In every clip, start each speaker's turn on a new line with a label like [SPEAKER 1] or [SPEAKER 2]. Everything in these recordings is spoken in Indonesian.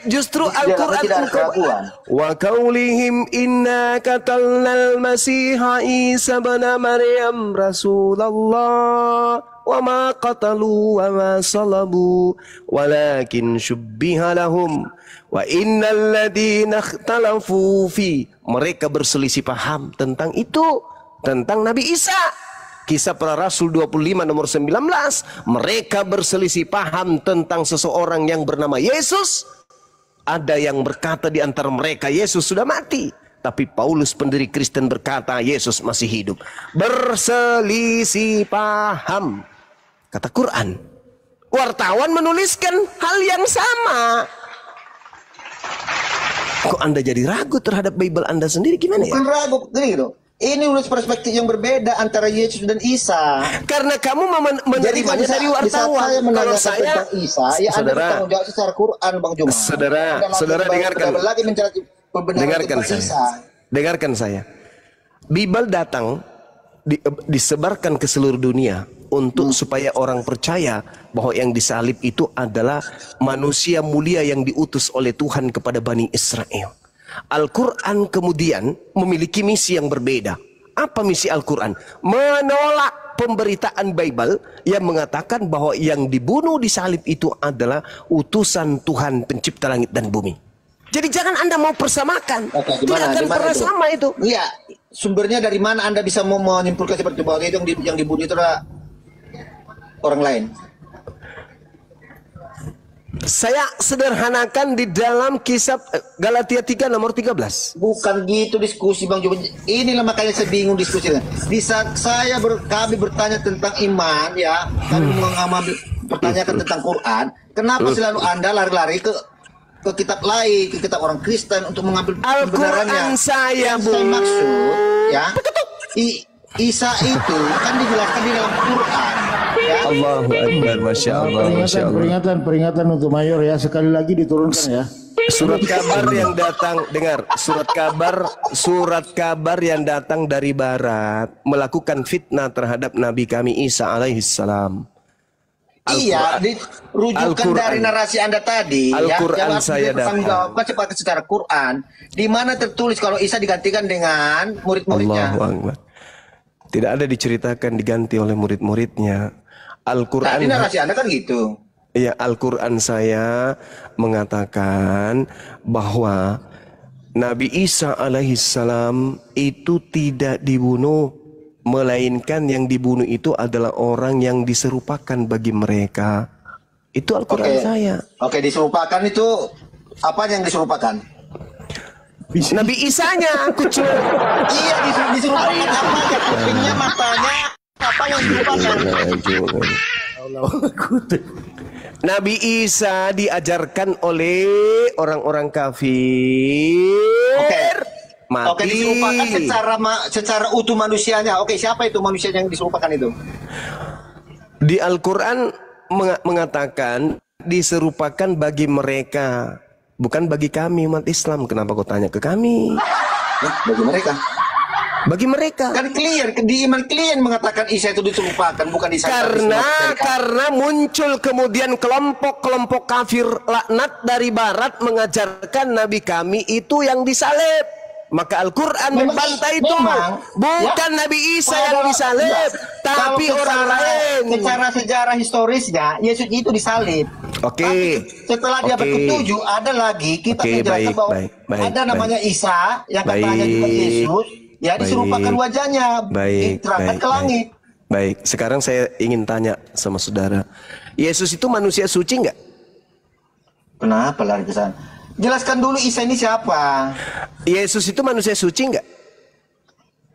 [SPEAKER 1] justru Al-Quran wa qaulihim inna qatalnal masiha Isa ibn Maryam Rasulullah wa ma qatalu wa ma salabu walakin syubbiha lahum wa innal ladina ikhtalafu fi, mereka berselisih paham tentang itu, tentang Nabi Isa. Kisah Para Rasul 25 nomor 19, mereka berselisih paham tentang seseorang yang bernama Yesus. Ada yang berkata di antara mereka Yesus sudah mati, tapi Paulus pendiri Kristen berkata Yesus masih hidup. Berselisih paham. Kata Quran. Wartawan menuliskan hal yang sama. Kok Anda jadi ragu terhadap Bible Anda sendiri, gimana ya?
[SPEAKER 2] Bukan ragu, gitu. Ini udah perspektif yang berbeda antara Yesus dan Isa.
[SPEAKER 1] Karena kamu menerimanya dari wartawan.
[SPEAKER 2] Saya
[SPEAKER 1] Kalau saya
[SPEAKER 2] tentang Isa, ya Anda bertanggung jawab secara Quran, Bang Juma.
[SPEAKER 1] Saudara dengarkan.
[SPEAKER 2] Lagi mencari
[SPEAKER 1] Dengarkan saya.
[SPEAKER 2] Isa.
[SPEAKER 1] Dengarkan saya. Bible datang disebarkan ke seluruh dunia untuk supaya orang percaya bahwa yang disalib itu adalah manusia mulia yang diutus oleh Tuhan kepada Bani Israel. Al-Quran kemudian memiliki misi yang berbeda. Apa misi Al-Quran? Menolak pemberitaan Bible yang mengatakan bahwa yang dibunuh di salib itu adalah utusan Tuhan pencipta langit dan bumi. Jadi jangan Anda mau persamakan. Tidak akan pernah sama itu.
[SPEAKER 2] Iya, sumbernya dari mana Anda bisa mau menyimpulkan seperti bahwa itu yang dibunuh itu adalah orang lain?
[SPEAKER 1] Saya sederhanakan di dalam kisah Galatia 3 nomor 13.
[SPEAKER 2] Bukan gitu diskusi, Bang Juma. Inilah makanya saya bingung diskusinya. Di saat kami bertanya tentang iman, ya, kami mengambil pertanyakan tentang Quran. Kenapa selalu Anda lari-lari ke kitab lain, ke kitab orang Kristen untuk mengambil kebenarannya?
[SPEAKER 1] Saya
[SPEAKER 2] maksud, ya, Isa itu kan dijelaskan di dalam Quran. Ya.
[SPEAKER 1] Allahu Akbar, Masya Allah.
[SPEAKER 3] Peringatan untuk Mayor ya, sekali lagi diturunkan ya.
[SPEAKER 1] Surat kabar yang datang, dengar, surat kabar yang datang dari barat melakukan fitnah terhadap Nabi kami Isa alaihissalam.
[SPEAKER 2] Iya, rujukan dari narasi Anda tadi.
[SPEAKER 1] Al-Quran ya, saya
[SPEAKER 2] jawabkan cepat secara Quran. Di mana tertulis kalau Isa digantikan dengan murid-muridnya?
[SPEAKER 1] Allahu Akbar. Tidak ada diceritakan diganti oleh murid-muridnya. Al-Quran.
[SPEAKER 2] Tadi narasi Anda kan gitu.
[SPEAKER 1] Iya, Al-Quran saya mengatakan bahwa Nabi Isa alaihissalam itu tidak dibunuh, melainkan yang dibunuh itu adalah orang yang diserupakan bagi mereka. Itu Al-Quran saya.
[SPEAKER 2] Oke, diserupakan itu apa yang diserupakan?
[SPEAKER 1] Nabi Isanya, kucing.
[SPEAKER 2] Iya, diserupakan apa? Kupingnya, matanya, apa yang diserupakan?
[SPEAKER 1] Nabi Isa diajarkan oleh orang-orang kafir.
[SPEAKER 2] Oke, diserupakan secara utuh manusianya. Oke, siapa itu manusia yang diserupakan itu?
[SPEAKER 1] Di Al-Quran mengatakan diserupakan bagi mereka, bukan bagi kami umat Islam. Kenapa kau tanya ke kami?
[SPEAKER 2] Bagi mereka.
[SPEAKER 1] Bagi mereka.
[SPEAKER 2] Kan clear, di iman clear mengatakan Isa itu diserupakan, bukan Isa.
[SPEAKER 1] Karena muncul kemudian kelompok-kelompok kafir laknat dari barat mengajarkan Nabi kami itu yang disalib. Maka Al-Quran membantah itu. Bukan ya, Nabi Isa yang disalib, tapi orang lain.
[SPEAKER 2] Secara sejarah historisnya, Yesus itu disalib.
[SPEAKER 1] Oke.
[SPEAKER 2] Setelah dia berketujuh, ada lagi kita menjelaskan bahwa ada namanya Isa yang katanya juga Yesus. Ya, diserupakan wajahnya, diterangkan ke langit.
[SPEAKER 1] Baik, sekarang saya ingin tanya sama saudara. Yesus itu manusia suci nggak?
[SPEAKER 2] Kenapa lari ke sana? Jelaskan dulu Isa ini siapa?
[SPEAKER 1] Yesus itu manusia suci nggak?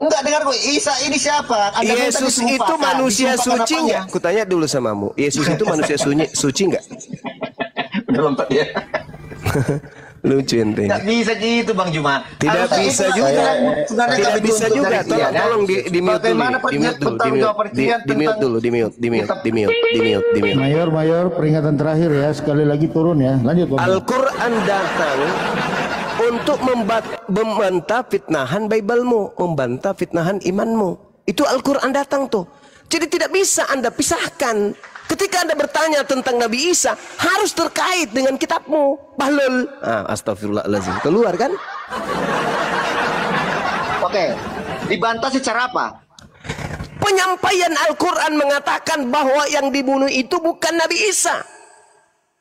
[SPEAKER 2] Enggak, dengar gue. Isa ini siapa?
[SPEAKER 1] Yesus itu manusia suci nggak? Kutanya dulu samamu. Yesus itu manusia suci nggak?
[SPEAKER 2] Belum ya.
[SPEAKER 1] Lucu ente.
[SPEAKER 2] Tidak bisa gitu Bang Juma.
[SPEAKER 1] Tidak bisa juga. Tidak bisa juga. Tolong di mute dulu. Di mute.
[SPEAKER 3] Mayor, peringatan terakhir ya. Sekali lagi turun ya. Lanjut.
[SPEAKER 1] Al-Quran datang untuk membantah fitnahan Bible-mu, membantah fitnahan imanmu. Itu Al-Quran datang tuh. Jadi tidak bisa Anda pisahkan. Ketika Anda bertanya tentang Nabi Isa, harus terkait dengan kitabmu. Bahlul. Astagfirullahaladzim. Keluar kan?
[SPEAKER 2] Oke. Dibantah secara apa?
[SPEAKER 1] Penyampaian Al-Quran mengatakan bahwa yang dibunuh itu bukan Nabi Isa.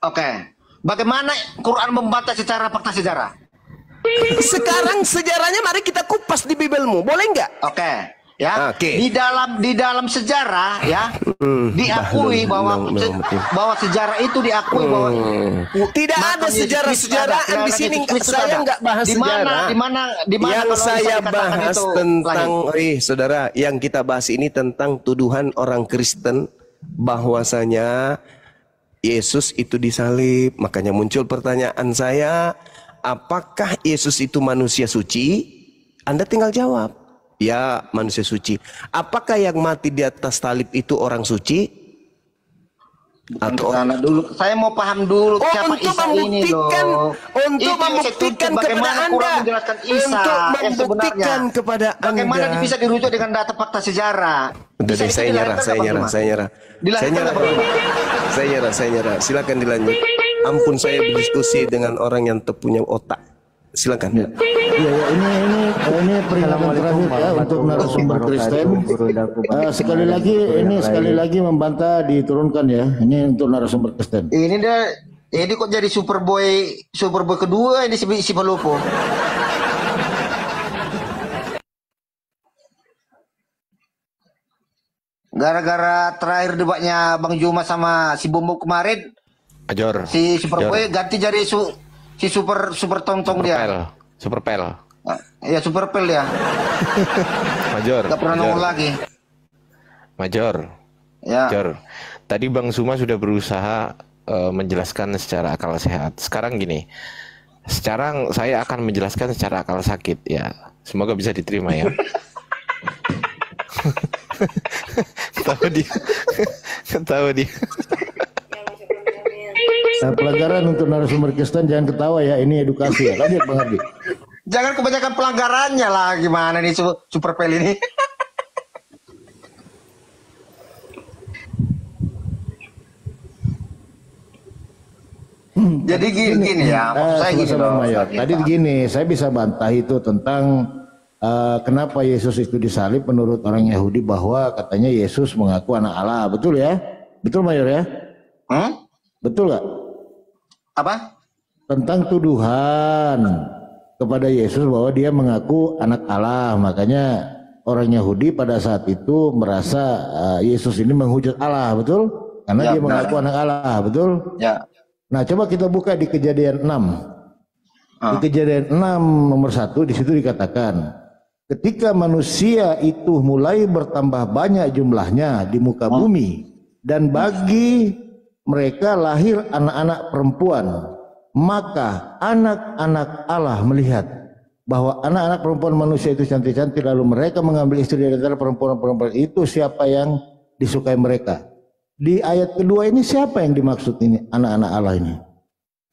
[SPEAKER 2] Oke. Bagaimana Quran membantah secara fakta sejarah?
[SPEAKER 1] Sekarang sejarahnya mari kita kupas di Bibelmu. Boleh nggak?
[SPEAKER 2] Oke. Ya,
[SPEAKER 1] Oke.
[SPEAKER 2] di dalam sejarah ya diakui bahwa sejarah itu diakui bahwa
[SPEAKER 1] tidak ada sejarah-sejarahan di sini. Saya nggak bahas sejarah.
[SPEAKER 2] Di mana
[SPEAKER 1] yang saya bahas tentang, saudara, yang kita bahas ini tentang tuduhan orang Kristen bahwasanya Yesus itu disalib. Makanya muncul pertanyaan saya, apakah Yesus itu manusia suci? Anda tinggal jawab. Ya, manusia suci. Apakah yang mati di atas salib itu orang suci?
[SPEAKER 2] Atau dulu, saya mau paham dulu siapa Isa ini loh.
[SPEAKER 1] Untuk membuktikan kepada Anda. Untuk membuktikan kepada Anda.
[SPEAKER 2] Bagaimana bisa dirujuk dengan data fakta sejarah?
[SPEAKER 1] Saya nyerah. Silakan dilanjut. Ampun, saya berdiskusi dengan orang yang punya otak. Silakan.
[SPEAKER 3] Ya, ini peringatan terakhir ya untuk narasumber Kristen. Sekali lagi membantah diturunkan ya. Ini untuk narasumber Kristen.
[SPEAKER 2] Ini kok jadi Superboy kedua ini si Palopo. Gara-gara terakhir debatnya Bang Juma sama si Bombo kemarin, si Superboy ganti jadi si super tontong dia.
[SPEAKER 4] Superpel.
[SPEAKER 2] Ya Superpel ya.
[SPEAKER 4] Major.
[SPEAKER 2] Gak pernah nongol lagi.
[SPEAKER 4] Major.
[SPEAKER 2] Ya.
[SPEAKER 4] Major. Tadi Bang Suma sudah berusaha menjelaskan secara akal sehat. Sekarang gini. Sekarang saya akan menjelaskan secara akal sakit ya. Semoga bisa diterima ya. Ketawa dia.
[SPEAKER 3] Nah, pelanggaran untuk narasumber Kristen jangan ketawa ya, ini edukasi ya. Lanjut Bang Ardi.
[SPEAKER 2] Jangan kebanyakan pelanggarannya lah, gimana nih Superpel ini. Jadi gini ya, saya gini loh.
[SPEAKER 3] Tadi gini, saya bisa bantah itu tentang kenapa Yesus itu disalib menurut orang Yahudi, bahwa katanya Yesus mengaku anak Allah. Betul ya? Betul Mayor ya? Betul gak?
[SPEAKER 2] Apa?
[SPEAKER 3] Tentang tuduhan kepada Yesus bahwa dia mengaku anak Allah. Makanya orang Yahudi pada saat itu merasa Yesus ini menghujat Allah, betul? Karena dia mengaku anak Allah, betul?
[SPEAKER 2] Ya.
[SPEAKER 3] Nah, coba kita buka di Kejadian 6. Di Kejadian 6 nomor 1 di situ dikatakan, ketika manusia itu mulai bertambah banyak jumlahnya di muka bumi, dan bagi mereka lahir anak-anak perempuan, maka anak-anak Allah melihat bahwa anak-anak perempuan manusia itu cantik-cantik, lalu mereka mengambil istri dari antara perempuan-perempuan itu siapa yang disukai mereka. Di ayat kedua ini siapa yang dimaksud ini anak-anak Allah ini?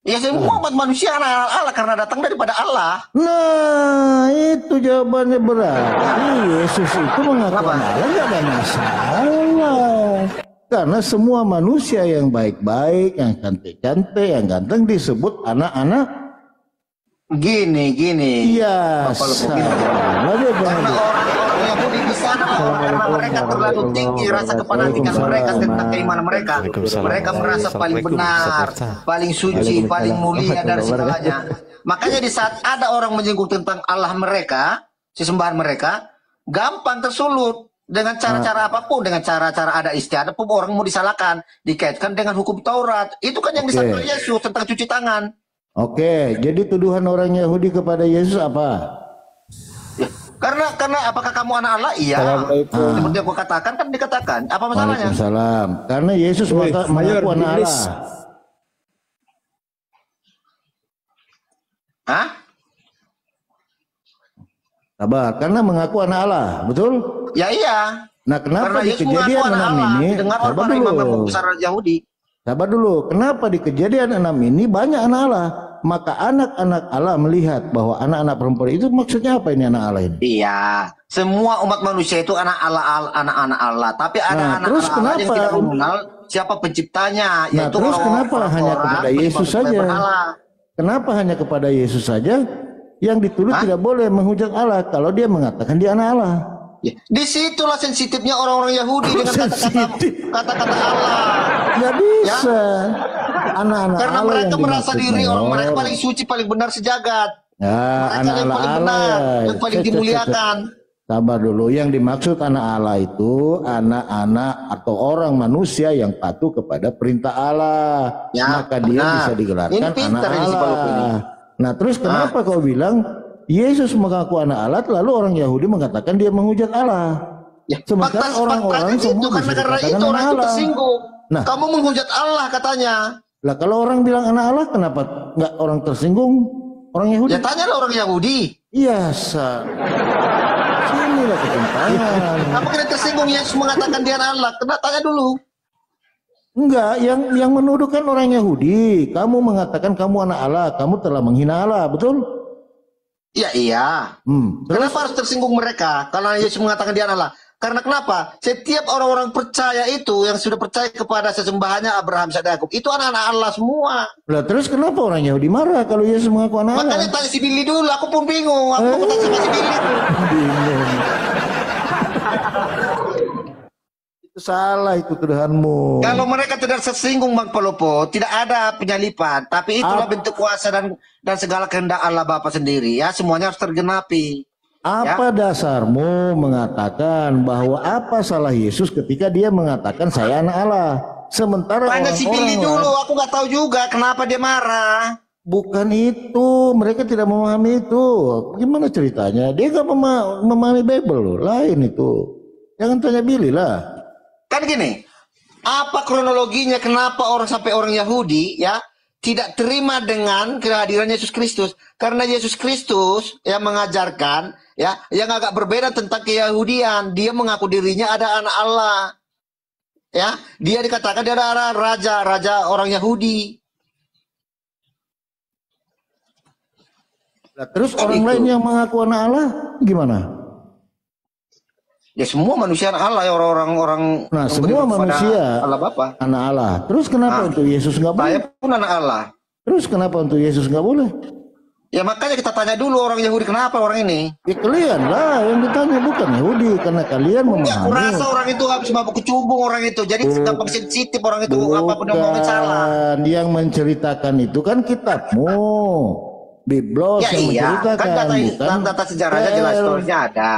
[SPEAKER 2] Ya semua umat manusia anak Allah karena datang daripada Allah.
[SPEAKER 3] Nah, itu jawabannya berarti Yesus itu mengaku anak Allah, nggak ada masalah. Karena semua manusia yang baik-baik, yang cantik-cantik, yang ganteng disebut anak-anak.
[SPEAKER 2] Gini.
[SPEAKER 3] Iya.
[SPEAKER 2] Karena orang Yahudi di sana, karena mereka terlalu tinggi rasa kefanatikan mereka tentang keimanan mereka. Mereka merasa paling benar, paling suci, paling mulia dari segalanya. Makanya di saat ada orang menyinggung tentang Allah mereka, sesembahan mereka, gampang tersulut. Dengan cara-cara apapun, dengan cara-cara ada istiadat pun orang mau disalahkan, dikaitkan dengan hukum Taurat. Itu kan yang disampaikan Yesus tentang cuci tangan.
[SPEAKER 3] Oke, jadi tuduhan orang Yahudi kepada Yesus apa?
[SPEAKER 2] Ya, karena apakah kamu anak Allah? Iya. Seperti yang aku katakan kan dikatakan. Apa masalahnya?
[SPEAKER 3] Waalaikumsalam. Karena Yesus mengaku anak Allah.
[SPEAKER 2] Hah?
[SPEAKER 3] Sabar, karena mengaku anak Allah, betul?
[SPEAKER 2] Ya iya.
[SPEAKER 3] Nah, kenapa di Kejadian 6 ini? Sabar dulu. Kenapa di Kejadian 6 ini banyak anak Allah? maka anak-anak Allah melihat bahwa anak-anak perempuan itu maksudnya apa ini anak Allah ini?
[SPEAKER 2] Iya, semua umat manusia itu anak Allah, anak-anak Allah. Tapi ada anak-anak Allah yang tidak mengenal siapa penciptanya.
[SPEAKER 3] Nah, terus kenapa hanya kepada Yesus saja? Kenapa hanya kepada Yesus saja yang ditulis tidak boleh menghujat Allah kalau dia mengatakan dia anak Allah?
[SPEAKER 2] Ya, disitulah sensitifnya orang-orang Yahudi dengan kata-kata Allah.
[SPEAKER 3] Nggak bisa. Anak-anak
[SPEAKER 2] Karena
[SPEAKER 3] Allah
[SPEAKER 2] mereka
[SPEAKER 3] yang
[SPEAKER 2] merasa diri orang mereka paling suci, paling benar sejagat.
[SPEAKER 3] Ya,
[SPEAKER 2] mereka yang paling benar, yang paling dimuliakan.
[SPEAKER 3] Sabar dulu, yang dimaksud anak Allah itu anak-anak atau orang manusia yang patuh kepada perintah Allah. Ya, maka dia bisa digelarkan anak Allah. Nah, terus kenapa kau bilang Yesus mengaku anak Allah, lalu orang Yahudi mengatakan dia menghujat Allah? Ya, sementara orang-orang semua
[SPEAKER 2] karena itu orang itu tersinggung. Nah, kamu menghujat Allah katanya.
[SPEAKER 3] Lah kalau orang bilang anak Allah, kenapa nggak orang tersinggung? Orang Yahudi?
[SPEAKER 2] Ya tanyalah orang Yahudi.
[SPEAKER 3] Iya, sinilah ketimpangan.
[SPEAKER 2] Kamu kira tersinggung Yesus mengatakan dia anak Allah? Kena tanya dulu.
[SPEAKER 3] Enggak, yang menuduhkan orang Yahudi. Kamu mengatakan kamu anak Allah, kamu telah menghina Allah, betul?
[SPEAKER 2] Iya. Kenapa harus tersinggung mereka? Karena Yesus mengatakan dia anak Allah. Karena kenapa? Setiap orang-orang percaya itu yang sudah percaya kepada sesembahannya Abraham, Ishak, Yakub itu anak-anak Allah semua.
[SPEAKER 3] Lah terus kenapa orang Yahudi marah kalau Yesus mengaku anak Allah?
[SPEAKER 2] Makanya tanya si Billy dulu, aku pun bingung. Aku mau tanya sama si Billy itu.
[SPEAKER 3] Bingung. Itu salah itu tuduhanmu.
[SPEAKER 2] Kalau mereka tidak tersinggung Bang Palopo, tidak ada penyalipan, tapi itulah bentuk kuasa dan segala kehendak Allah Bapa sendiri ya, semuanya harus tergenapi.
[SPEAKER 3] Apa dasarmu mengatakan bahwa apa salah Yesus ketika dia mengatakan saya anak Allah? Sementara
[SPEAKER 2] tanya si Billy dulu, aku nggak tahu juga kenapa dia marah.
[SPEAKER 3] Bukan itu, mereka tidak memahami itu. Gimana ceritanya? Dia nggak memahami Bible loh, lain itu. Jangan tanya Billy lah.
[SPEAKER 2] Kan gini, apa kronologinya kenapa sampai orang Yahudi ya tidak terima dengan kehadiran Yesus Kristus? Karena Yesus Kristus yang mengajarkan ya yang agak berbeda tentang keyahudian. Dia mengaku dirinya ada anak Allah. Ya, dia dikatakan dia adalah raja orang Yahudi.
[SPEAKER 3] Nah, terus orang lain yang mengaku anak Allah gimana?
[SPEAKER 2] Ya semua manusia anak Allah ya orang-orang.
[SPEAKER 3] Nah, semua manusia
[SPEAKER 2] Allah Bapa.
[SPEAKER 3] Anak Allah. Terus kenapa untuk Yesus nggak boleh?
[SPEAKER 2] Saya pun anak Allah.
[SPEAKER 3] Terus kenapa untuk Yesus nggak boleh?
[SPEAKER 2] Ya makanya kita tanya dulu orang Yahudi kenapa orang ini?
[SPEAKER 3] Ya kalian lah yang ditanya bukan Yahudi karena kalian memahami.
[SPEAKER 2] Aku rasa orang itu habis mabuk kecubung orang itu. Jadi gampang sensitif orang itu apapun yang mau salah.
[SPEAKER 3] Yang menceritakan itu kan kitabmu. Biblos
[SPEAKER 2] ya,
[SPEAKER 3] yang menceritakan.
[SPEAKER 2] Kan data sejarahnya jelas story-nya ada.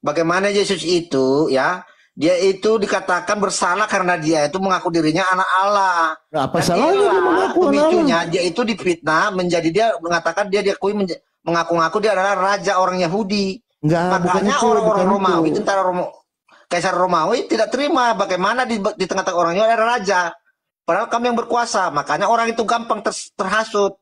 [SPEAKER 2] Bagaimana Yesus itu ya, dia itu dikatakan bersalah karena dia itu mengaku dirinya anak Allah.
[SPEAKER 3] Nah, apa salahnya dia mengaku anak Allah?
[SPEAKER 2] Dia itu difitnah menjadi dia mengatakan dia diakui mengaku-ngaku dia adalah raja orang Yahudi. Makanya orang-orang Romawi, tentara Kaisar Romawi tidak terima bagaimana di tengah-tengah orangnya ada raja. Padahal kami yang berkuasa, makanya orang itu gampang terhasut.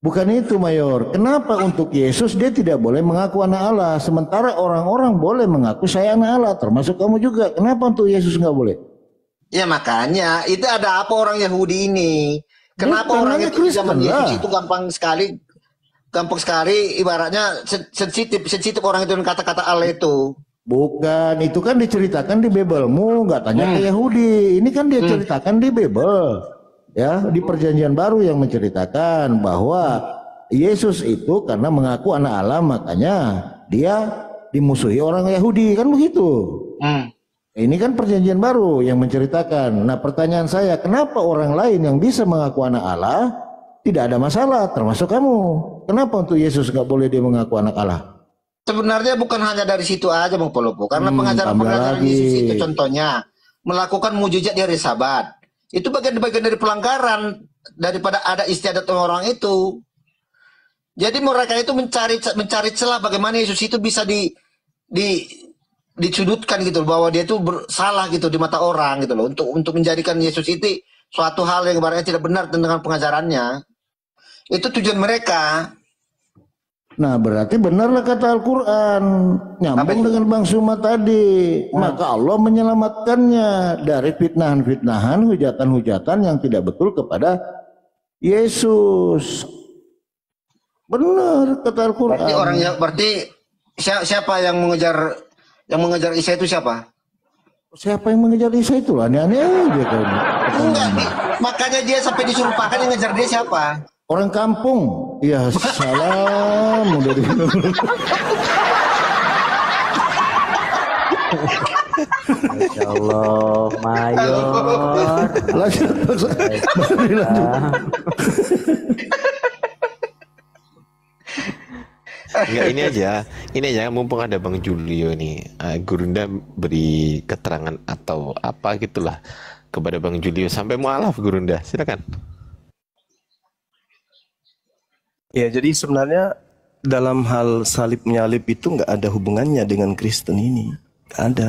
[SPEAKER 3] Bukan itu Mayor, kenapa untuk Yesus dia tidak boleh mengaku anak Allah, sementara orang-orang boleh mengaku saya anak Allah, termasuk kamu juga. Kenapa untuk Yesus nggak boleh?
[SPEAKER 2] Ya makanya, itu ada apa orang Yahudi ini? Kenapa orang itu zaman Yesus itu gampang sekali ibaratnya sensitif orang itu dengan kata-kata Allah itu.
[SPEAKER 3] Bukan, itu kan diceritakan di Biblemu, nggak tanya ke Yahudi. Ini kan dia ceritakan di Bible. Ya, di perjanjian baru yang menceritakan bahwa Yesus itu karena mengaku anak Allah makanya dia dimusuhi orang Yahudi, kan begitu. Ini kan perjanjian baru yang menceritakan. Nah, pertanyaan saya, kenapa orang lain yang bisa mengaku anak Allah tidak ada masalah, termasuk kamu? Kenapa untuk Yesus nggak boleh dia mengaku anak Allah?
[SPEAKER 2] Sebenarnya bukan hanya dari situ aja Bang Polopo, karena pengajaran Yesus itu contohnya melakukan mujizat di hari Sabat. Itu bagian-bagian dari pelanggaran daripada ada istiadat orang itu. Jadi mereka itu mencari celah bagaimana Yesus itu bisa disudutkan gitu bahwa dia itu bersalah gitu di mata orang gitu loh, untuk menjadikan Yesus itu suatu hal yang ibaratnya tidak benar dengan pengajarannya. Itu tujuan mereka.
[SPEAKER 3] Nah, berarti benarlah kata Al-Quran, nyambung dengan Bang Suma tadi. Maka Allah menyelamatkannya dari fitnahan-fitnahan, hujatan-hujatan yang tidak betul kepada Yesus. Benar kata Al-Quran.
[SPEAKER 2] Berarti siapa yang mengejar Isa itu siapa?
[SPEAKER 3] Siapa yang mengejar Isa itu? Aneh-aneh aja kayaknya.
[SPEAKER 2] Enggak, makanya dia sampai disuruh pakan, yang ngejar dia siapa?
[SPEAKER 3] Orang kampung. Ya salam dari
[SPEAKER 5] Masya Allah, Mayor.
[SPEAKER 3] Lanjut.
[SPEAKER 4] Enggak, ini aja mumpung ada Bang Julio nih, Gurunda beri keterangan atau apa gitulah kepada Bang Julio sampai mualaf. Gurunda, silakan.
[SPEAKER 1] Ya, jadi sebenarnya dalam hal salib menyalib itu nggak ada hubungannya dengan Kristen ini, nggak ada.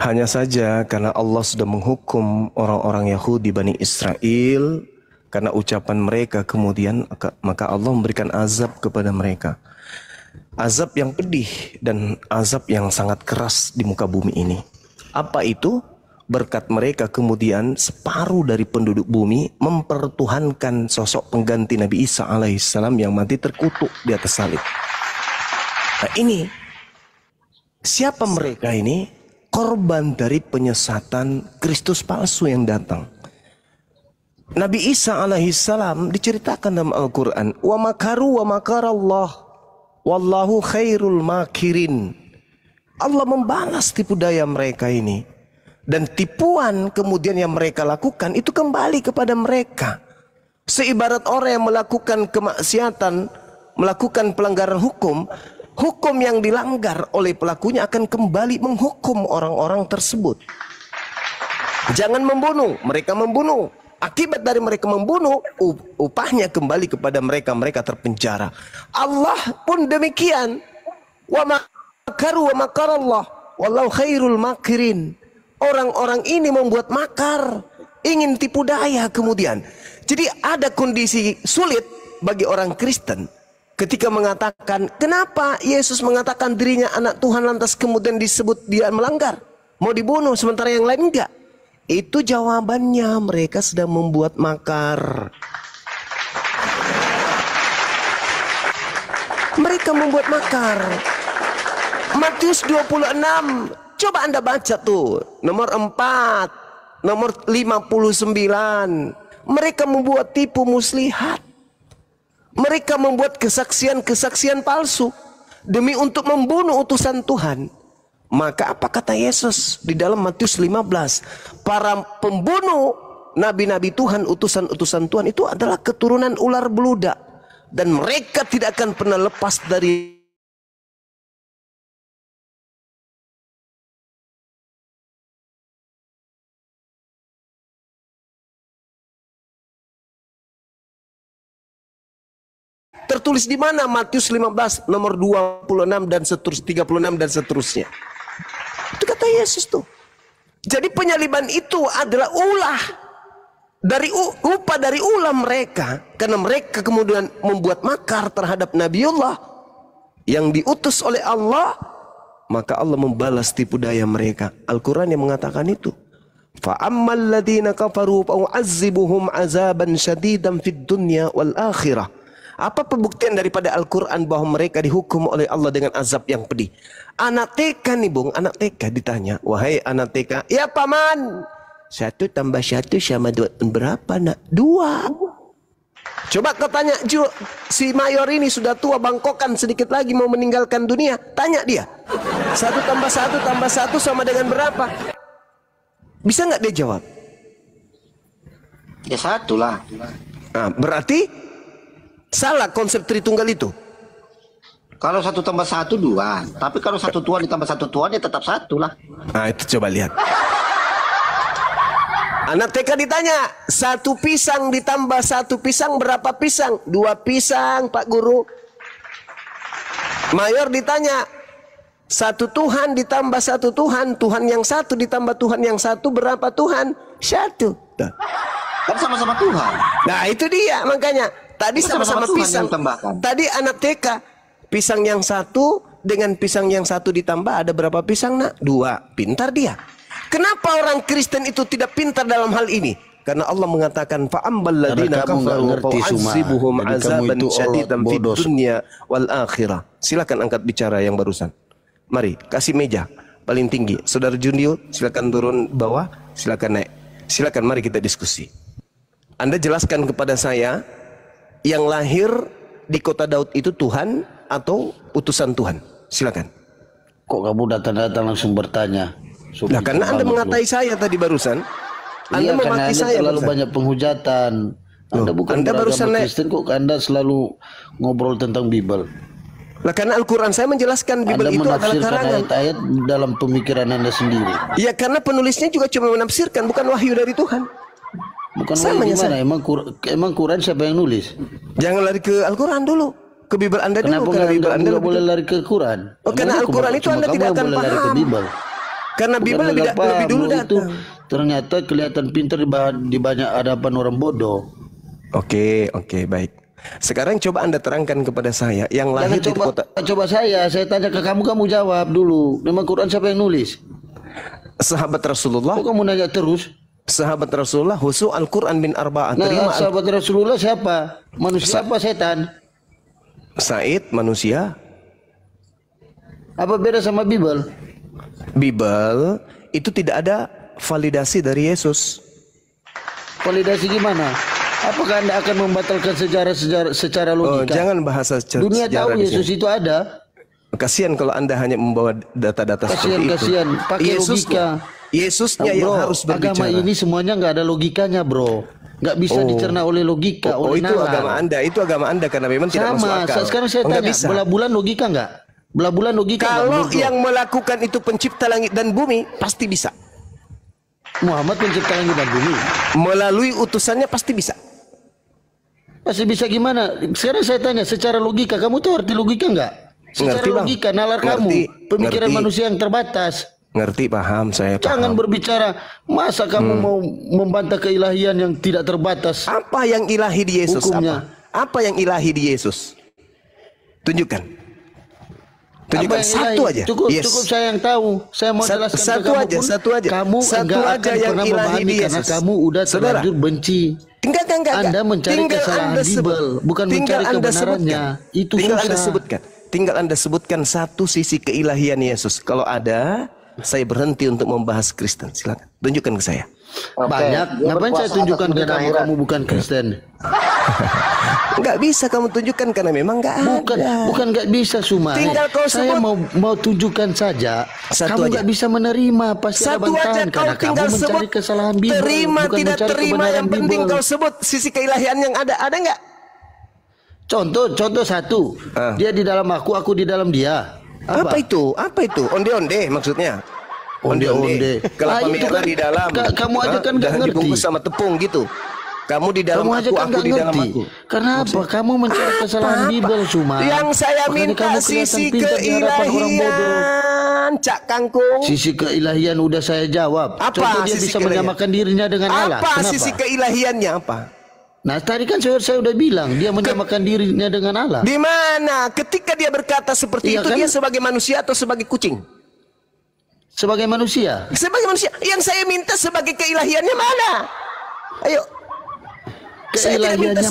[SPEAKER 1] Hanya saja karena Allah sudah menghukum orang-orang Yahudi Bani Israel karena ucapan mereka, kemudian maka Allah memberikan azab kepada mereka. Azab yang pedih dan azab yang sangat keras di muka bumi ini. Apa itu? Berkat mereka kemudian separuh dari penduduk bumi mempertuhankan sosok pengganti Nabi Isa alaihissalam yang mati terkutuk di atas salib. Nah ini, siapa mereka ini? Korban dari penyesatan Kristus palsu yang datang. Nabi Isa alaihissalam diceritakan dalam Al-Quran, wa makaru wa makarallah wallahu khairul makirin. Allah membalas tipu daya mereka ini, dan tipuan kemudian yang mereka lakukan itu kembali kepada mereka. Seibarat orang yang melakukan kemaksiatan, melakukan pelanggaran hukum, hukum yang dilanggar oleh pelakunya akan kembali menghukum orang-orang tersebut. Jangan membunuh, mereka membunuh. Akibat dari mereka membunuh, upahnya kembali kepada mereka, mereka terpenjara. Allah pun demikian. Wa makaru wa makarallah wallahu khairul makirin. Orang-orang ini membuat makar, ingin tipu daya kemudian. Jadi ada kondisi sulit bagi orang Kristen ketika mengatakan, kenapa Yesus mengatakan dirinya anak Tuhan lantas kemudian disebut dia melanggar, mau dibunuh sementara yang lain enggak? Itu jawabannya, mereka sedang membuat makar. Mereka membuat makar. Matius 26, coba Anda baca tuh, nomor 4, nomor 59. Mereka membuat tipu muslihat. Mereka membuat kesaksian-kesaksian palsu demi untuk membunuh utusan Tuhan. Maka apa kata Yesus di dalam Matius 15? Para pembunuh nabi-nabi Tuhan, utusan-utusan Tuhan itu adalah keturunan ular beludak. Dan mereka tidak akan pernah lepas dari tertulis di mana? Matius 15 nomor 26 dan seterusnya, 36 dan seterusnya. Itu kata Yesus tuh. Jadi penyaliban itu adalah ulah dari upah dari ulah mereka, karena mereka kemudian membuat makar terhadap Nabiullah yang diutus oleh Allah, maka Allah membalas tipu daya mereka. Al-Quran yang mengatakan itu. Fa ammal ladzina kafaru fa u'azzibuhum 'azaban syadidan fid dunya wal akhirah. Apa pembuktian daripada Al-Quran bahwa mereka dihukum oleh Allah dengan azab yang pedih? Anak TK nih Bung, anak TK ditanya, wahai anak TK, ya paman, 1 tambah 1 sama 2 berapa nak? 2. Coba kau tanya si Mayor ini sudah tua bangkokan, sedikit lagi mau meninggalkan dunia, tanya dia, 1 tambah 1 tambah 1 sama dengan berapa? Bisa nggak dia jawab?
[SPEAKER 2] Ya 1 lah.
[SPEAKER 1] Nah, berarti salah konsep Tritunggal itu.
[SPEAKER 2] Kalau 1 tambah 1 2, tapi kalau 1 Tuhan ditambah 1 Tuhan ya tetap 1 lah.
[SPEAKER 1] Nah itu coba lihat. Anak TK ditanya, 1 pisang ditambah 1 pisang berapa pisang? 2 pisang Pak Guru. Mayor ditanya, 1 Tuhan ditambah 1 Tuhan, Tuhan yang 1 ditambah Tuhan yang 1 berapa Tuhan? 1.
[SPEAKER 2] Kan sama-sama Tuhan.
[SPEAKER 1] Nah itu dia makanya. Tadi sama-sama pisang. Tadi anak TK, pisang yang 1 dengan pisang yang 1 ditambah ada berapa pisang nak? 2. Pintar dia. Kenapa orang Kristen itu tidak pintar dalam hal ini? Karena Allah mengatakan fa'ambal ladzina kafaru fa'azibuhum azaban syadidan fid dunya wal akhirah. Silakan angkat bicara yang barusan. Mari, kasih meja paling tinggi. Saudara Jundio, silakan turun bawah, silakan naik. Silakan mari kita diskusi. Anda jelaskan kepada saya, yang lahir di kota Daud itu Tuhan atau utusan Tuhan? Silakan.
[SPEAKER 6] Kok kamu datang-datang langsung bertanya?
[SPEAKER 1] Nah, karena Anda mengatai saya tadi barusan. Anda memaki saya.
[SPEAKER 6] Terlalu banyak penghujatan. Anda bukan
[SPEAKER 1] Anda barusan
[SPEAKER 6] Kristen kok Anda selalu ngobrol tentang Bible.
[SPEAKER 1] Lah karena Al-Quran saya menjelaskan Bible itu adalah karangan.
[SPEAKER 6] Ayat-ayat dalam pemikiran Anda sendiri.
[SPEAKER 1] Ya karena penulisnya juga cuma menafsirkan, bukan wahyu dari Tuhan.
[SPEAKER 6] Bukan wahyu gimana? Emang Quran siapa yang nulis?
[SPEAKER 1] Jangan lari ke Al-Quran dulu. Ke Bible Anda dulu.
[SPEAKER 6] Kenapa Anda boleh lari ke Quran?
[SPEAKER 1] Oh, karena Al-Quran itu Anda tidak akan paham. Karena Bible lebih dulu datang.
[SPEAKER 6] Ternyata kelihatan pintar di banyak hadapan orang bodoh.
[SPEAKER 1] Oke, baik. Sekarang coba Anda terangkan kepada saya yang lahir di kota.
[SPEAKER 6] Coba saya tanya ke kamu, kamu jawab dulu. Memang Quran siapa yang nulis?
[SPEAKER 1] Sahabat Rasulullah.
[SPEAKER 6] Kok kamu nanya terus?
[SPEAKER 1] Sahabat Rasulullah husu Al-Quran bin Arba'ah.
[SPEAKER 6] Nah, sahabat Rasulullah siapa? Manusia apa setan?
[SPEAKER 1] Said manusia.
[SPEAKER 6] Apa beda sama Bible?
[SPEAKER 1] Bible itu tidak ada validasi dari Yesus.
[SPEAKER 6] Validasi gimana? Apakah Anda akan membatalkan secara logika?
[SPEAKER 1] Jangan bahasa
[SPEAKER 6] dunia tahu Yesus itu ada.
[SPEAKER 1] Kasihan kalau Anda hanya membawa data-data seperti itu.
[SPEAKER 6] Kasihan, pakai logika.
[SPEAKER 1] Yesusnya yang harus berbicara.
[SPEAKER 6] Agama ini semuanya nggak ada logikanya, bro. Nggak bisa dicerna oleh logika, oleh
[SPEAKER 1] itu
[SPEAKER 6] nalar.
[SPEAKER 1] Itu agama Anda karena memang tidak masuk akal.
[SPEAKER 6] Sekarang saya tanya, belah bulan logika nggak? Belah bulan logika.
[SPEAKER 1] Kalau yang melakukan itu pencipta langit dan bumi pasti bisa.
[SPEAKER 6] Muhammad pencipta langit dan bumi.
[SPEAKER 1] Melalui utusannya pasti bisa.
[SPEAKER 6] Pasti bisa gimana? Sekarang saya tanya, secara logika, kamu tahu arti logika nggak? Secara logika, nalar kamu, pemikiran manusia yang terbatas.
[SPEAKER 1] Ngerti, paham, saya paham.
[SPEAKER 6] Jangan berbicara, masa kamu mau membantah keilahian yang tidak terbatas?
[SPEAKER 1] Apa yang ilahi di Yesus?
[SPEAKER 6] Hukumnya.
[SPEAKER 1] Apa yang ilahi di Yesus? Tunjukkan satu aja.
[SPEAKER 6] Cukup saya yang tahu. Saya mau jelaskan
[SPEAKER 1] satu
[SPEAKER 6] ke kamu
[SPEAKER 1] aja.
[SPEAKER 6] Kamu enggak akan pernah memahami karena kamu udah terlanjur benci.
[SPEAKER 1] Enggak.
[SPEAKER 6] Anda mencari kesalahan Bible, bukan mencari kebenarannya. Itu susah.
[SPEAKER 1] Tinggal Anda sebutkan satu sisi keilahian Yesus. Kalau ada, saya berhenti untuk membahas Kristen. Silakan tunjukkan ke saya.
[SPEAKER 6] Banyak. Ngapain saya tunjukkan ke kamu bukan Kristen?
[SPEAKER 1] Nggak bisa kamu tunjukkan karena memang nggak ada.
[SPEAKER 6] Bukan nggak bisa, Suma. Saya mau tunjukkan saja. Kamu nggak bisa menerima pasti ada bantahan karena kamu mencari kesalahan Bible.
[SPEAKER 1] Terima
[SPEAKER 6] bukan
[SPEAKER 1] tidak terima yang penting
[SPEAKER 6] Bible.
[SPEAKER 1] kau sebut sisi keilahian yang ada nggak?
[SPEAKER 6] Contoh satu. Dia di dalam aku di dalam dia.
[SPEAKER 1] Apa itu? Onde-onde maksudnya? Onde-onde. Kelapa merah di dalam.
[SPEAKER 6] Kamu aja kan nggak ngerti.
[SPEAKER 1] Dibungkus sama tepung gitu. Kamu di dalam aku di dalam aku.
[SPEAKER 6] Karena apa? Kamu mencari kesalahan Bible, Suma.
[SPEAKER 1] Yang saya minta sisi keilahian, Cak Kangkung.
[SPEAKER 6] Sisi keilahian udah saya jawab. Contoh dia bisa menyamakan dirinya dengan Allah.
[SPEAKER 1] Apa sisi keilahiannya apa?
[SPEAKER 6] Nah, tadi kan saya udah bilang dia menyamakan dirinya dengan Allah.
[SPEAKER 1] Di mana? Ketika dia berkata seperti itu, dia sebagai manusia atau sebagai kucing?
[SPEAKER 6] Sebagai manusia.
[SPEAKER 1] Sebagai manusia. Yang saya minta sebagai keilahiannya mana? Ayo.
[SPEAKER 6] Keilahiannya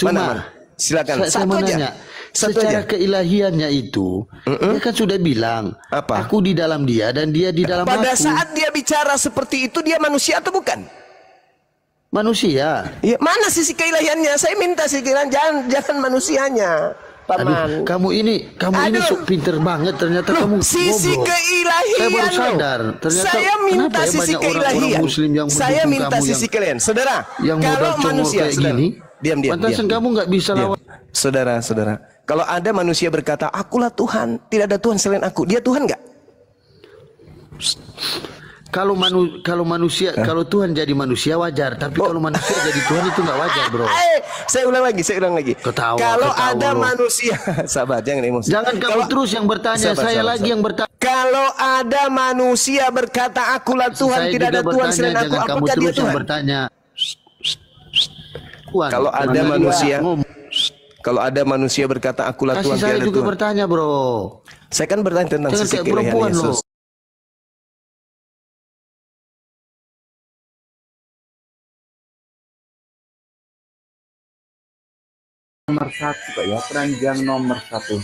[SPEAKER 1] mana? Silakan.
[SPEAKER 6] Saya mau nanya. Secara keilahiannya itu, dia kan sudah bilang, aku di dalam dia dan dia di dalam aku.
[SPEAKER 1] Pada saat dia bicara seperti itu, dia manusia atau bukan?
[SPEAKER 6] Manusia.
[SPEAKER 1] Ya, mana sisi keilahiannya? Saya minta sisi keilahian, jangan manusianya. Paman.
[SPEAKER 6] Kamu ini sok pinter banget ternyata. Kamu
[SPEAKER 1] sisi
[SPEAKER 6] ngobrol.
[SPEAKER 1] Keilahian.
[SPEAKER 6] Saya baru sadar. Ternyata
[SPEAKER 1] saya minta sisi keilahian. Saya minta sisi kalian, saudara.
[SPEAKER 6] Yang
[SPEAKER 1] kalau manusia
[SPEAKER 6] kayak gini,
[SPEAKER 1] diam.
[SPEAKER 6] Pantasan kamu nggak bisa lawan.
[SPEAKER 1] Saudara. Kalau ada manusia berkata, akulah Tuhan, tidak ada Tuhan selain aku. Dia Tuhan nggak?
[SPEAKER 6] Kalau manusia, kalau Tuhan jadi manusia wajar, tapi kalau manusia jadi Tuhan itu nggak wajar, bro.
[SPEAKER 1] Saya ulang lagi. Kalau ada manusia, sabar, jangan emosi.
[SPEAKER 6] Jangan kamu terus yang bertanya, saya lagi yang bertanya.
[SPEAKER 1] Kalau ada manusia berkata akulah Tuhan, tidak ada Tuhan selain aku, apakah dia Tuhan?
[SPEAKER 6] Bertanya.
[SPEAKER 1] Kalau ada manusia berkata akulah Tuhan,
[SPEAKER 6] saya juga bertanya, bro.
[SPEAKER 1] Saya kan bertanya tentang sisi keilahian Yesus.
[SPEAKER 7] nomor 1 kok ya, keranjang nomor 1.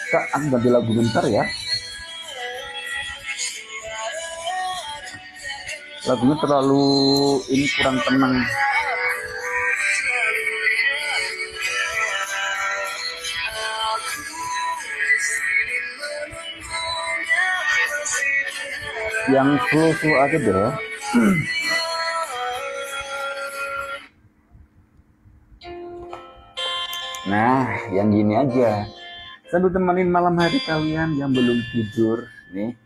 [SPEAKER 7] Kak, aku ganti lagu bentar ya. Lagunya terlalu ini kurang tenang. Yang slow aja deh. Nah, yang gini aja. Sambil temenin malam hari kalian yang belum tidur nih.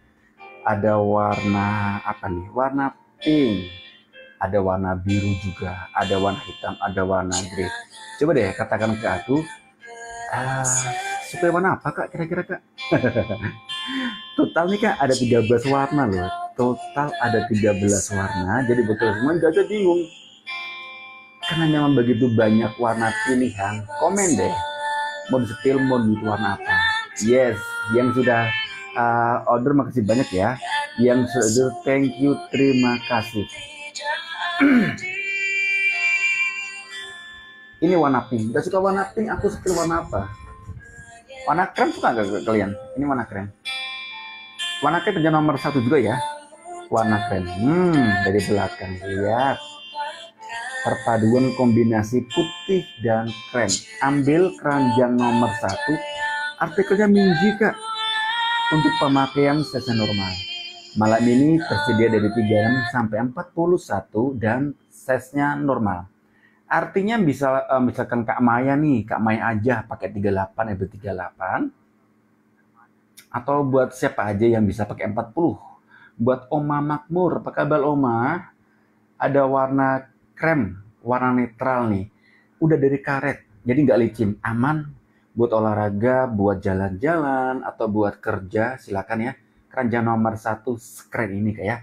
[SPEAKER 7] Ada warna apa nih? Warna pink. Ada warna biru juga, ada warna hitam, ada warna grey. Coba deh katakan ke aku, suka warna apa Kak kira-kira Kak? Total nih Kak ada 13 warna loh. Total ada 13 warna. Jadi betul semua gak usah bingung. Karena memang begitu banyak warna pilihan. Komen deh. Mau setil mau warna apa? Yes, yang sudah order makasih banyak ya. Yang sudah thank you, terima kasih. Ini warna pink. Gak suka warna pink, aku setil warna apa? Warna krem suka gak kalian? Ini warna krem. Warna krem kerja nomor 1 juga ya. Warna krem. Dari belakang lihat. Perpaduan kombinasi putih dan krem. Ambil keranjang nomor 1. Artikelnya Minji Kak. Untuk pemakaian sesi normal. Malam ini tersedia dari 36 sampai 41 dan size-nya normal. Artinya bisa misalkan Kak Maya nih, Kak Maya aja pakai 38 ya 38. Atau buat siapa aja yang bisa pakai 40. Buat Oma Makmur, apa kabar Oma? Ada warna krem, warna netral nih. Udah dari karet, jadi nggak licin, aman. Buat olahraga, buat jalan-jalan, atau buat kerja, silakan ya. Keranjang nomor 1 keren ini Kak ya.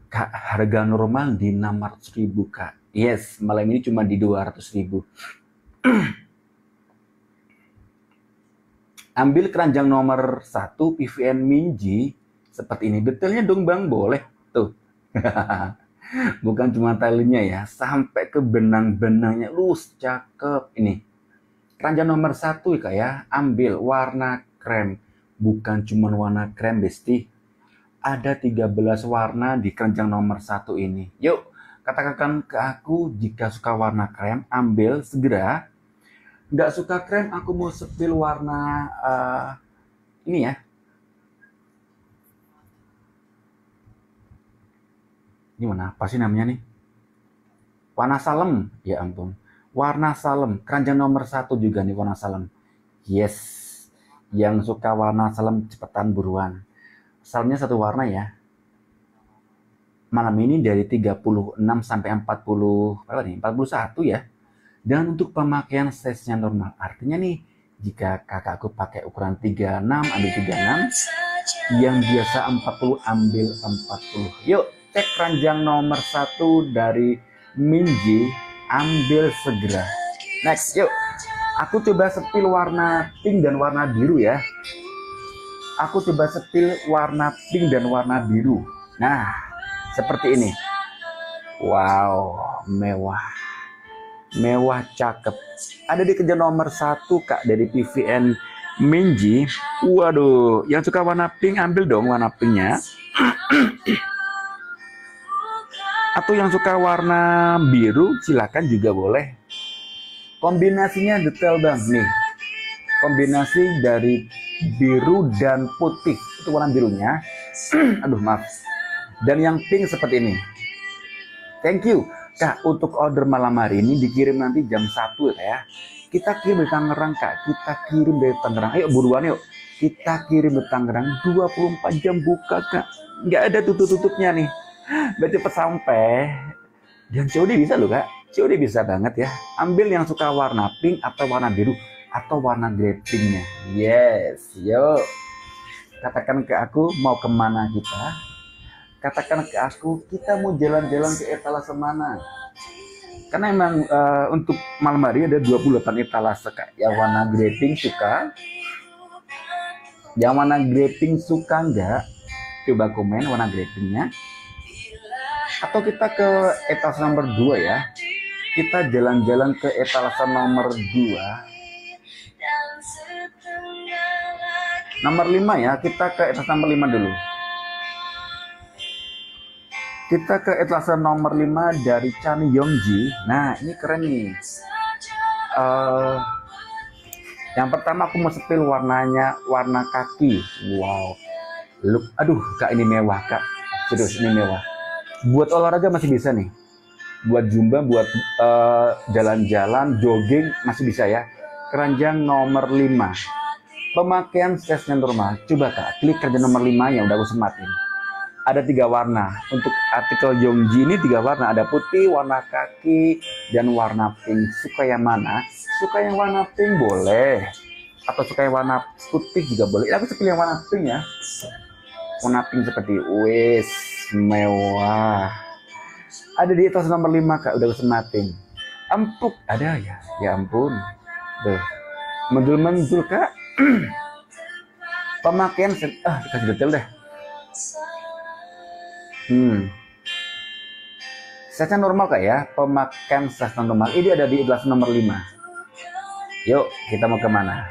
[SPEAKER 7] Kak, harga normal di 600.000 Kak. Yes, malam ini cuma di 200.000. Ambil keranjang nomor 1 PVN Minji seperti ini. Detailnya dong Bang, boleh. Tuh. Bukan cuma talinya ya, sampai ke benang-benangnya. Cakep ini. Keranjang nomor 1 Kak ya, ambil warna krem. Bukan cuma warna krem Besti. Ada 13 warna di keranjang nomor 1 ini. Yuk, katakan ke aku jika suka warna krem, ambil segera. Nggak suka krem, aku mau sepil warna ini ya. Ini warna apa sih namanya nih? Warna salem, ya ampun. Warna salem, keranjang nomor 1 juga nih warna salem. Yes. Yang suka warna salem cepetan buruan. Salemnya satu warna ya. Malam ini dari 36 sampai 40, berapa nih? 41 ya. Dan untuk pemakaian size-nya normal. Artinya nih, jika kakakku pakai ukuran 36, ambil 36. Yang biasa 40, ambil 40. Yuk, cek keranjang nomor 1 dari Minji, ambil segera. Next, yuk. Aku coba sepil warna pink dan warna biru ya. Aku coba sepil warna pink dan warna biru. Nah, seperti ini. Wow, mewah. Mewah cakep. Ada di keranjang nomor 1 Kak dari PVN Minji. Waduh, yang suka warna pink ambil dong warna pinknya. Atau yang suka warna biru silakan juga boleh. Kombinasinya detail Bang nih. Kombinasi dari biru dan putih. Itu warna birunya. Aduh maaf. Dan yang pink seperti ini. Thank you Kak, untuk order malam hari ini dikirim nanti jam 1 ya. Kita kirim dari Tangerang Kak. Kita kirim dari Tangerang. Ayo buruan yuk. Kita kirim dari Tangerang 24 jam buka Kak. Nggak ada tutup-tutupnya nih. Biar cepet sampai. Dan COD bisa loh Kak. COD bisa banget ya. Ambil yang suka warna pink atau warna biru atau warna grey pinknya. Yes, yuk. Katakan ke aku mau kemana kita. Katakan ke aku kita mau jalan-jalan ke etalase mana. Karena emang untuk malam hari ada 28 etalase Kak. Yang warna grey pink suka. Yang warna grey pink suka enggak? Coba komen warna gradingnya. Atau kita ke etalase nomor 2 ya. Kita jalan-jalan ke etalase nomor 2. Nomor 5 ya, kita ke etalase nomor 5 dulu. Kita ke etalase nomor 5 dari Chan Yongji. Nah, ini keren nih. Yang pertama aku mau sepil warnanya warna kaki. Wow. Look, aduh, Kak ini mewah, Kak. Serius, ini mewah. Buat olahraga masih bisa nih. Buat zumba, buat jalan-jalan, jogging masih bisa ya. Keranjang nomor 5. Pemakaian size normal. Coba Kak, klik keranjang nomor 5 yang udah aku sematin. Ada 3 warna. Untuk artikel Yongji ini 3 warna. Ada putih, warna kaki, dan warna pink. Suka yang mana? Suka yang warna pink boleh. Atau suka yang warna putih juga boleh. Aku suka yang warna pink ya. Warna pink seperti wes mewah. Ada di etalase nomor 5 Kak. Udah aku sematin. Empuk. Ada ya? Ya ampun. Tuh. Menjul-menjul Kak. Pemakaian dikasih detail deh. Size normal Kak ya. Pemakaian size normal. Ini ada di etalase nomor 5. Yuk, kita mau kemana?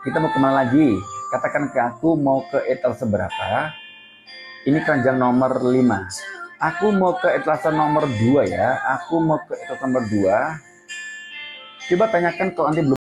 [SPEAKER 7] Kita mau kemana lagi? Katakan ke aku mau ke etalase berapa? Ini keranjang nomor 5. Aku mau ke etalase nomor 2 ya. Aku mau ke etalase nomor 2. Coba tanyakan kalau nanti belum